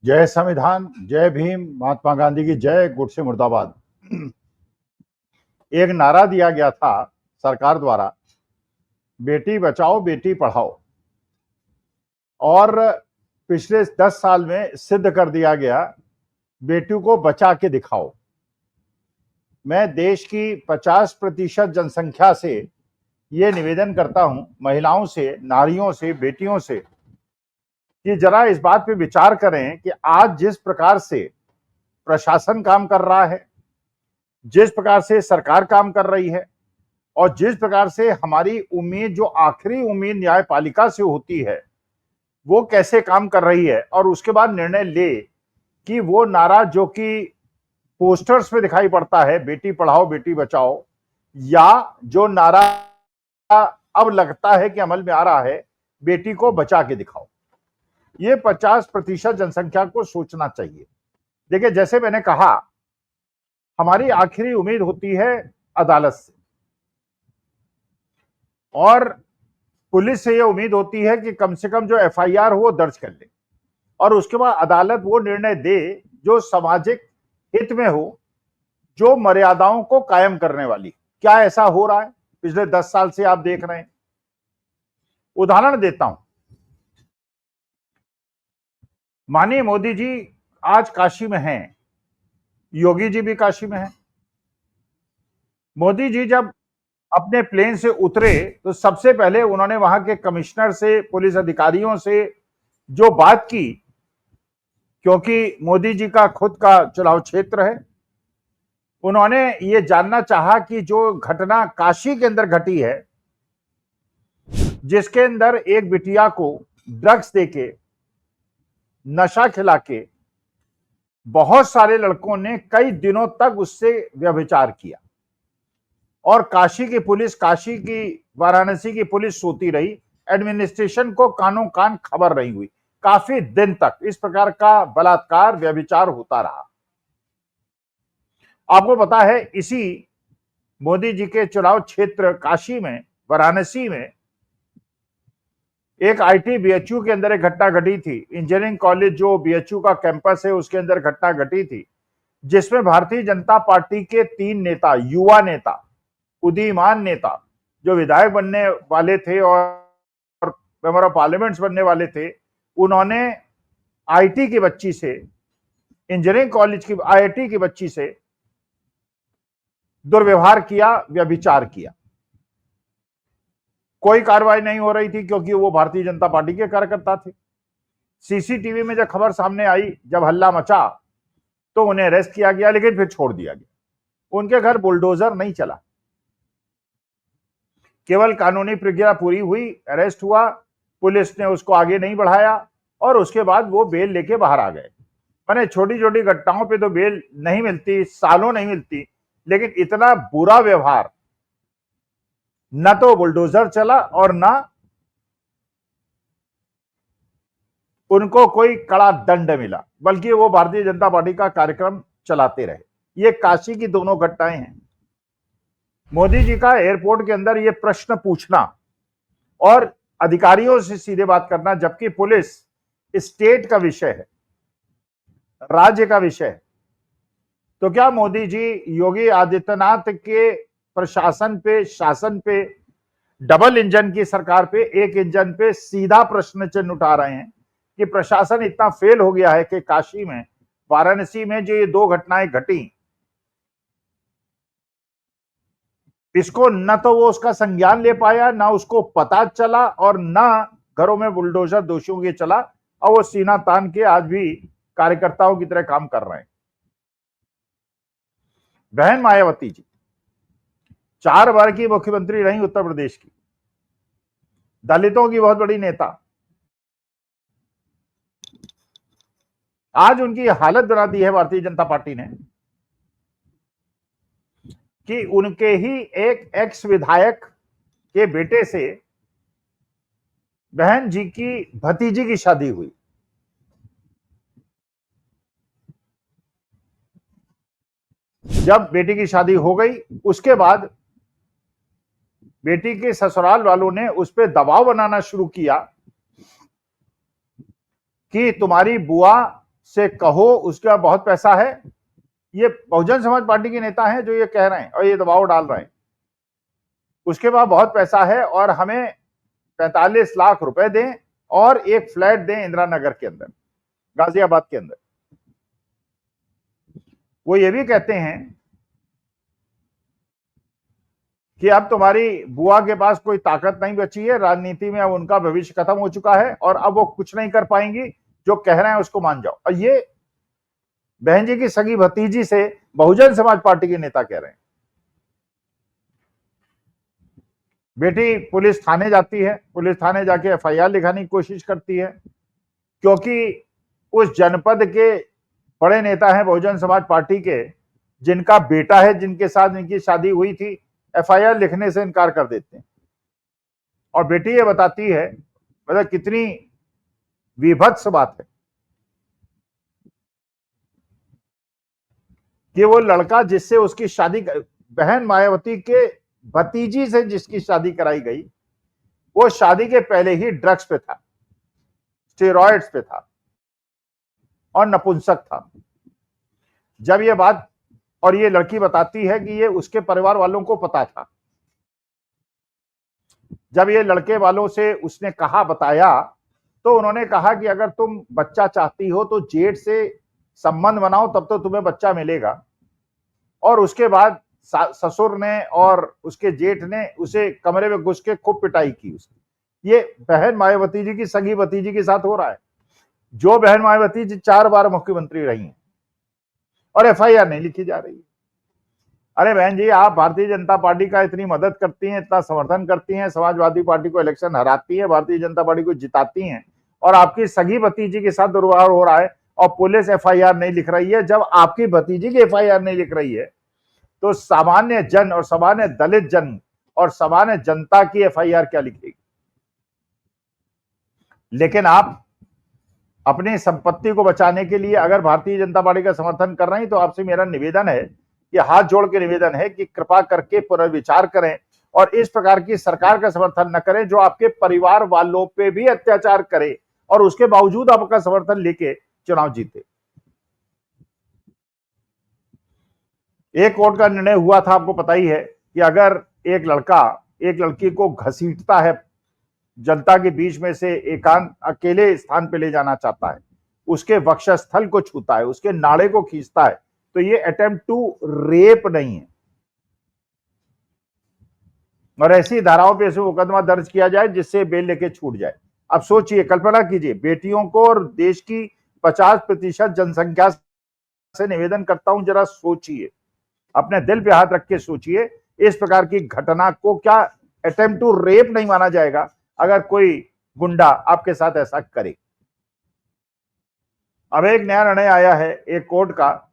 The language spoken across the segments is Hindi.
जय संविधान, जय भीम, महात्मा गांधी की जय, गुडसे मुर्दाबाद। एक नारा दिया गया था सरकार द्वारा, बेटी बचाओ बेटी पढ़ाओ, और पिछले 10 साल में सिद्ध कर दिया गया, बेटी को बचा के दिखाओ। मैं देश की 50% जनसंख्या से ये निवेदन करता हूं, महिलाओं से, नारियों से, बेटियों से, कि जरा इस बात पे विचार करें कि आज जिस प्रकार से प्रशासन काम कर रहा है, जिस प्रकार से सरकार काम कर रही है, और जिस प्रकार से हमारी उम्मीद, जो आखिरी उम्मीद न्यायपालिका से होती है, वो कैसे काम कर रही है, और उसके बाद निर्णय ले कि वो नारा जो कि पोस्टर्स में दिखाई पड़ता है, बेटी पढ़ाओ बेटी बचाओ, या जो नारा अब लगता है कि अमल में आ रहा है, बेटी को बचा के दिखाओ, ये 50% जनसंख्या को सोचना चाहिए। देखिए, जैसे मैंने कहा, हमारी आखिरी उम्मीद होती है अदालत से, और पुलिस से यह उम्मीद होती है कि कम से कम जो एफआईआर हो वो दर्ज कर ले, और उसके बाद अदालत वो निर्णय दे जो सामाजिक हित में हो, जो मर्यादाओं को कायम करने वाली। क्या ऐसा हो रहा है? पिछले 10 साल से आप देख रहे हैं। उदाहरण देता हूं, माननीय मोदी जी आज काशी में हैं, योगी जी भी काशी में हैं। मोदी जी जब अपने प्लेन से उतरे तो सबसे पहले उन्होंने वहां के कमिश्नर से, पुलिस अधिकारियों से जो बात की, क्योंकि मोदी जी का खुद का चुनाव क्षेत्र है, उन्होंने ये जानना चाहा कि जो घटना काशी के अंदर घटी है, जिसके अंदर एक बिटिया को ड्रग्स देके, नशा खिला के, बहुत सारे लड़कों ने कई दिनों तक उससे व्यभिचार किया, और काशी की पुलिस, काशी की, वाराणसी की पुलिस सोती रही, एडमिनिस्ट्रेशन को कानों कान खबर नहीं हुई। काफी दिन तक इस प्रकार का बलात्कार, व्यभिचार होता रहा। आपको पता है, इसी मोदी जी के चुनाव क्षेत्र काशी में, वाराणसी में, एक आईटी बीएचयू के अंदर एक घटना घटी थी। इंजीनियरिंग कॉलेज जो बीएचयू का कैंपस है, उसके अंदर घटना घटी थी, जिसमें भारतीय जनता पार्टी के 3 नेता, युवा नेता, उदीयमान नेता, जो विधायक बनने वाले थे और मेंबर ऑफ पार्लियामेंट बनने वाले थे, उन्होंने आईटी की बच्ची से, इंजीनियरिंग कॉलेज की आईआईटी की बच्ची से दुर्व्यवहार किया, व्यभिचार किया। कोई कार्रवाई नहीं हो रही थी, क्योंकि वो भारतीय जनता पार्टी के कार्यकर्ता थे। सीसीटीवी में जब खबर सामने आई, जब हल्ला मचा, तो उन्हें अरेस्ट किया गया, लेकिन फिर छोड़ दिया गया। उनके घर बुलडोजर नहीं चला, केवल कानूनी प्रक्रिया पूरी हुई, अरेस्ट हुआ, पुलिस ने उसको आगे नहीं बढ़ाया, और उसके बाद वो बेल लेके बाहर आ गए। मैंने छोटी छोटी घटनाओं पे तो बेल नहीं मिलती, सालों नहीं मिलती, लेकिन इतना बुरा व्यवहार, न तो बुलडोजर चला और न उनको कोई कड़ा दंड मिला, बल्कि वो भारतीय जनता पार्टी का कार्यक्रम चलाते रहे। ये काशी की दोनों घटनाएं हैं। मोदी जी का एयरपोर्ट के अंदर ये प्रश्न पूछना और अधिकारियों से सीधे बात करना, जबकि पुलिस स्टेट का विषय है, राज्य का विषय है, तो क्या मोदी जी योगी आदित्यनाथ के प्रशासन पे, शासन पे, डबल इंजन की सरकार पे, एक इंजन पे सीधा प्रश्न चिन्ह उठा रहे हैं कि प्रशासन इतना फेल हो गया है कि काशी में, वाराणसी में जो ये 2 घटनाएं घटी, इसको न तो वो उसका संज्ञान ले पाया, ना उसको पता चला, और ना घरों में बुलडोजर दोषियों के चला, और वो सीना तान के आज भी कार्यकर्ताओं की तरह काम कर रहे हैं। बहन मायावती जी 4 बार की मुख्यमंत्री रही उत्तर प्रदेश की, दलितों की बहुत बड़ी नेता। आज उनकी हालत बना दी है भारतीय जनता पार्टी ने कि उनके ही एक एक्स विधायक के बेटे से बहन जी की भतीजी की शादी हुई। जब बेटी की शादी हो गई, उसके बाद बेटी के ससुराल वालों ने उस पर दबाव बनाना शुरू किया कि तुम्हारी बुआ से कहो उसके पास बहुत पैसा है। ये बहुजन समाज पार्टी के नेता हैं जो ये कह रहे हैं और ये दबाव डाल रहे हैं, उसके पास बहुत पैसा है और हमें 45 लाख रुपए दें और एक फ्लैट दें इंदिरा नगर के अंदर, गाजियाबाद के अंदर। वो ये भी कहते हैं कि अब तुम्हारी बुआ के पास कोई ताकत नहीं बची है, राजनीति में अब उनका भविष्य खत्म हो चुका है और अब वो कुछ नहीं कर पाएंगी, जो कह रहे हैं उसको मान जाओ। और ये बहन जी की सगी भतीजी से बहुजन समाज पार्टी के नेता कह रहे हैं। बेटी पुलिस थाने जाती है, पुलिस थाने जाके एफआईआर लिखाने की कोशिश करती है, क्योंकि उस जनपद के बड़े नेता हैं बहुजन समाज पार्टी के, जिनका बेटा है, जिनके साथ इनकी शादी हुई थी, एफआईआर लिखने से इनकार कर देते हैं। और बेटी ये बताती है, मतलब कितनी विभत्स बात है, कि वो लड़का जिससे उसकी शादी, बहन मायावती के भतीजी से जिसकी शादी कराई गई, वो शादी के पहले ही ड्रग्स पे था, स्टेरॉइड्स पे था और नपुंसक था। जब ये बात, और ये लड़की बताती है कि ये उसके परिवार वालों को पता था। जब ये लड़के वालों से उसने कहा, बताया, तो उन्होंने कहा कि अगर तुम बच्चा चाहती हो तो जेठ से संबंध बनाओ, तब तो तुम्हें बच्चा मिलेगा। और उसके बाद ससुर ने और उसके जेठ ने उसे कमरे में घुस के खूब पिटाई की उसकी। ये बहन मायावती जी की सगी भतीजी के साथ हो रहा है, जो बहन मायावती जी 4 बार मुख्यमंत्री रही हैं और एफआईआर नहीं लिखी जा रही है। अरे बहन जी, आप भारतीय जनता पार्टी का इतनी मदद करती हैं, इतना समर्थन करती हैं, समाजवादी पार्टी को इलेक्शन हराती है, भारतीय जनता पार्टी को जिताती हैं, और आपकी सगी भतीजी के साथ दुर्व्यवहार हो रहा है और पुलिस एफआईआर नहीं लिख रही है। जब आपकी भतीजी की एफआईआर नहीं लिख रही है तो सामान्य जन और सामान्य दलित जन और सामान्य जनता की एफआईआर क्या लिखेगी? लेकिन आप अपनी संपत्ति को बचाने के लिए अगर भारतीय जनता पार्टी का समर्थन कर रहे हैं, तो आपसे मेरा निवेदन है, कि हाथ जोड़ के निवेदन है कि कृपा करके पुनर्विचार करें और इस प्रकार की सरकार का समर्थन न करें जो आपके परिवार वालों पे भी अत्याचार करे और उसके बावजूद आपका समर्थन लेके चुनाव जीते। एक कोर्ट का निर्णय हुआ था, आपको पता ही है, कि अगर एक लड़का एक लड़की को घसीटता है, जनता के बीच में से एकांत अकेले स्थान पे ले जाना चाहता है, उसके वक्षस्थल को छूता है, उसके नाड़े को खींचता है, तो ये अटेम्प्ट टू रेप नहीं है। और ऐसी धाराओं पे मुकदमा दर्ज किया जाए जिससे बेल लेके छूट जाए। अब सोचिए, कल्पना कीजिए, बेटियों को और देश की 50% जनसंख्या से निवेदन करता हूं, जरा सोचिए, अपने दिल पे हाथ रख के सोचिए, इस प्रकार की घटना को क्या अटेम्प्ट टू रेप नहीं माना जाएगा अगर कोई गुंडा आपके साथ ऐसा करे? अब एक नया निर्णय आया है एक कोर्ट का,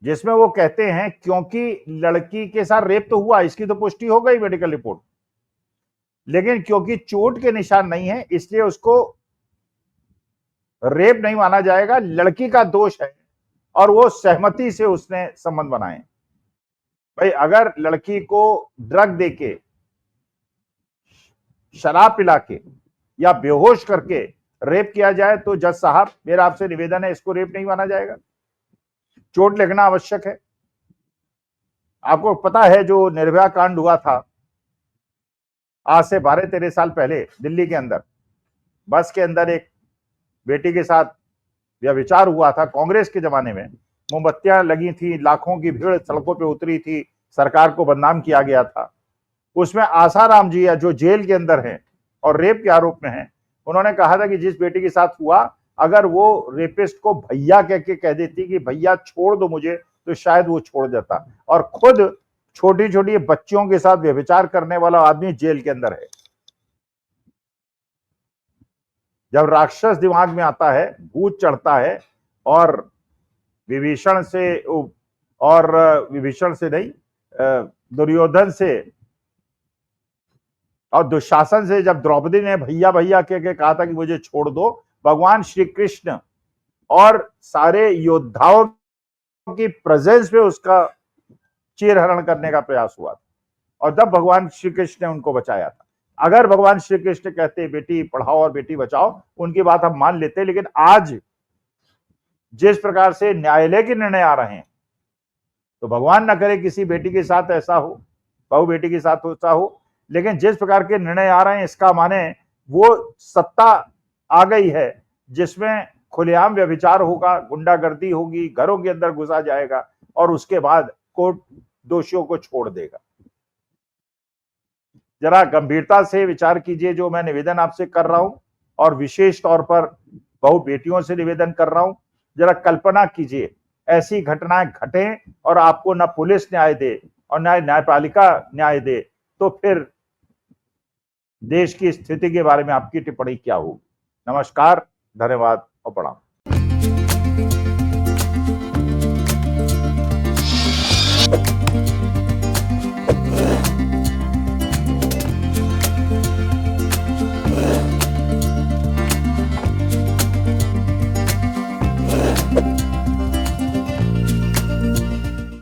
जिसमें वो कहते हैं क्योंकि लड़की के साथ रेप तो हुआ, इसकी तो पुष्टि हो गई मेडिकल रिपोर्ट, लेकिन क्योंकि चोट के निशान नहीं है इसलिए उसको रेप नहीं माना जाएगा। लड़की का दोष है और वो सहमति से उसने संबंध बनाए। भाई, अगर लड़की को ड्रग देके, शराब पिला के या बेहोश करके रेप किया जाए तो जज साहब, मेरा आपसे निवेदन है, इसको रेप नहीं माना जाएगा। चोट लगना आवश्यक है। आपको पता है जो निर्भया कांड हुआ था आज से 12-13 साल पहले दिल्ली के अंदर, बस के अंदर एक बेटी के साथ व्यभिचार हुआ था। कांग्रेस के जमाने में मोमबत्तियां लगी थी, लाखों की भीड़ सड़कों पे उतरी थी, सरकार को बदनाम किया गया था। उसमें आसाराम जी जो जेल के अंदर हैं और रेप के आरोप में हैं, उन्होंने कहा था कि जिस बेटी के साथ हुआ, अगर वो रेपिस्ट को भैया कह के कह देती कि भैया छोड़ दो मुझे, तो शायद वो छोड़ देता। और खुद छोटी छोटी बच्चियों के साथ व्यभिचार करने वाला आदमी जेल के अंदर है। जब राक्षस दिमाग में आता है, भूत चढ़ता है और विभीषण से नहीं, दुर्योधन से और दुशासन से जब द्रौपदी ने भैया भैया कह के कहा था कि मुझे छोड़ दो, भगवान श्री कृष्ण और सारे योद्धाओं की प्रेजेंस में उसका चीरहरण करने का प्रयास हुआ था और तब भगवान श्री कृष्ण ने उनको बचाया था। अगर भगवान श्री कृष्ण कहते बेटी पढ़ाओ और बेटी बचाओ, उनकी बात हम मान लेते, लेकिन आज जिस प्रकार से न्यायालय के निर्णय आ रहे हैं, तो भगवान ना करे किसी बेटी के साथ ऐसा हो, बहू बेटी के साथ ऐसा हो, लेकिन जिस प्रकार के निर्णय आ रहे हैं, इसका माने वो सत्ता आ गई है जिसमें खुलेआम व्यभिचार होगा, गुंडागर्दी होगी, घरों के अंदर घुसा जाएगा और उसके बाद कोर्ट दोषियों को छोड़ देगा। जरा गंभीरता से विचार कीजिए जो मैं निवेदन आपसे कर रहा हूं, और विशेष तौर पर बहु बेटियों से निवेदन कर रहा हूं। जरा कल्पना कीजिए ऐसी घटनाएं घटें और आपको न पुलिस न्याय दे और न न्यायपालिका न्याय दे, तो फिर देश की स्थिति के बारे में आपकी टिप्पणी क्या होगी। नमस्कार, धन्यवाद और प्रणाम।